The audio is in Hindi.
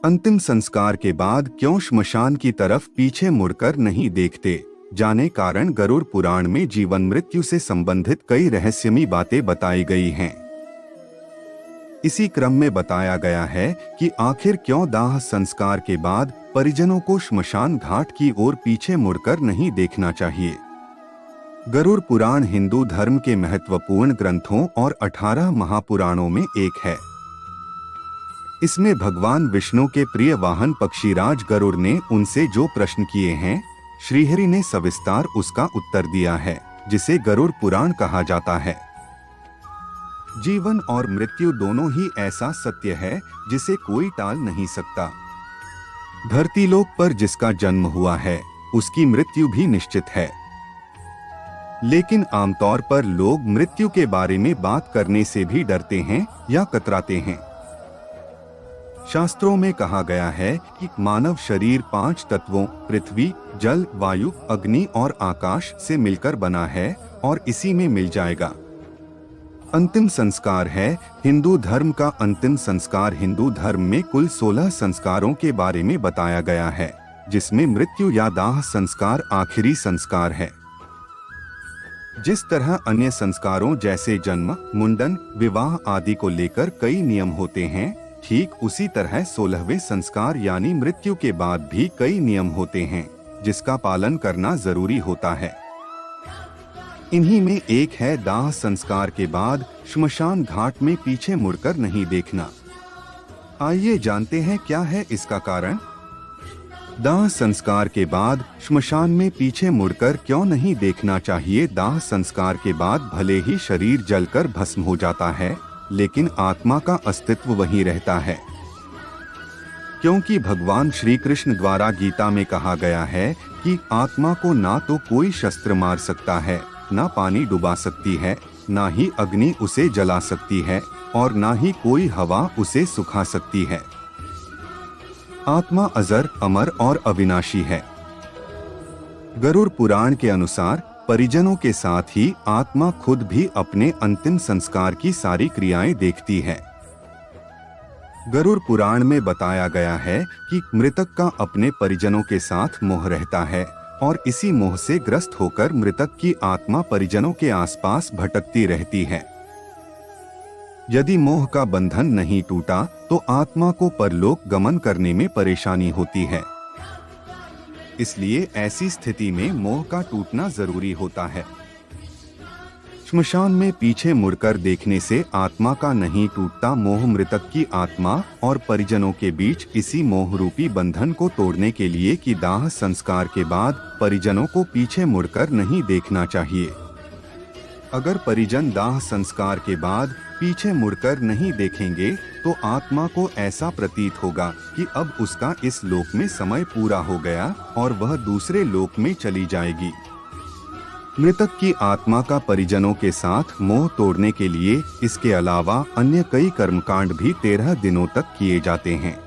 अंतिम संस्कार के बाद क्यों श्मशान की तरफ पीछे मुड़कर नहीं देखते, जाने कारण गरुड़ पुराण में जीवन मृत्यु से संबंधित कई रहस्यमयी बातें बताई गई हैं। इसी क्रम में बताया गया है कि आखिर क्यों दाह संस्कार के बाद परिजनों को श्मशान घाट की ओर पीछे मुड़कर नहीं देखना चाहिए। गरुड़ पुराण हिंदू धर्म के महत्वपूर्ण ग्रंथों और 18 महापुराणों में एक है। इसमें भगवान विष्णु के प्रिय वाहन पक्षीराज गरुड़ ने उनसे जो प्रश्न किए हैं, श्रीहरि ने सविस्तार उसका उत्तर दिया है, जिसे गरुड़ पुराण कहा जाता है। जीवन और मृत्यु दोनों ही ऐसा सत्य है जिसे कोई टाल नहीं सकता। धरतीलोक पर जिसका जन्म हुआ है उसकी मृत्यु भी निश्चित है, लेकिन आमतौर पर लोग मृत्यु के बारे में बात करने से भी डरते हैं या कतराते हैं। शास्त्रों में कहा गया है कि मानव शरीर 5 तत्वों पृथ्वी, जल, वायु, अग्नि और आकाश से मिलकर बना है और इसी में मिल जाएगा। अंतिम संस्कार है हिंदू धर्म का अंतिम संस्कार। हिंदू धर्म में कुल 16 संस्कारों के बारे में बताया गया है, जिसमें मृत्यु या दाह संस्कार आखिरी संस्कार है। जिस तरह अन्य संस्कारों जैसे जन्म, मुंडन, विवाह आदि को लेकर कई नियम होते हैं, ठीक उसी तरह 16वें संस्कार यानी मृत्यु के बाद भी कई नियम होते हैं जिसका पालन करना जरूरी होता है। इन्हीं में एक है दाह संस्कार के बाद श्मशान घाट में पीछे मुड़कर नहीं देखना। आइए जानते हैं क्या है इसका कारण। दाह संस्कार के बाद श्मशान में पीछे मुड़कर क्यों नहीं देखना चाहिए। दाह संस्कार के बाद भले ही शरीर जलकर भस्म हो जाता है, लेकिन आत्मा का अस्तित्व वहीं रहता है, क्योंकि भगवान श्री कृष्ण द्वारा गीता में कहा गया है कि आत्मा को ना तो कोई शस्त्र मार सकता है, ना पानी डुबा सकती है, ना ही अग्नि उसे जला सकती है और ना ही कोई हवा उसे सुखा सकती है। आत्मा अजर, अमर और अविनाशी है। गरुड़ पुराण के अनुसार परिजनों के साथ ही आत्मा खुद भी अपने अंतिम संस्कार की सारी क्रियाएं देखती है। गरुड़ पुराण में बताया गया है कि मृतक का अपने परिजनों के साथ मोह रहता है और इसी मोह से ग्रस्त होकर मृतक की आत्मा परिजनों के आसपास भटकती रहती है। यदि मोह का बंधन नहीं टूटा तो आत्मा को परलोक गमन करने में परेशानी होती है। इसलिए ऐसी स्थिति में मोह का टूटना जरूरी होता है। श्मशान में पीछे मुड़कर देखने से आत्मा का नहीं टूटता मोह। मृतक की आत्मा और परिजनों के बीच इसी मोह रूपी बंधन को तोड़ने के लिए कि दाह संस्कार के बाद परिजनों को पीछे मुड़कर नहीं देखना चाहिए। अगर परिजन दाह संस्कार के बाद पीछे मुड़कर नहीं देखेंगे तो आत्मा को ऐसा प्रतीत होगा कि अब उसका इस लोक में समय पूरा हो गया और वह दूसरे लोक में चली जाएगी। मृतक की आत्मा का परिजनों के साथ मोह तोड़ने के लिए इसके अलावा अन्य कई कर्मकांड भी 13 दिनों तक किए जाते हैं।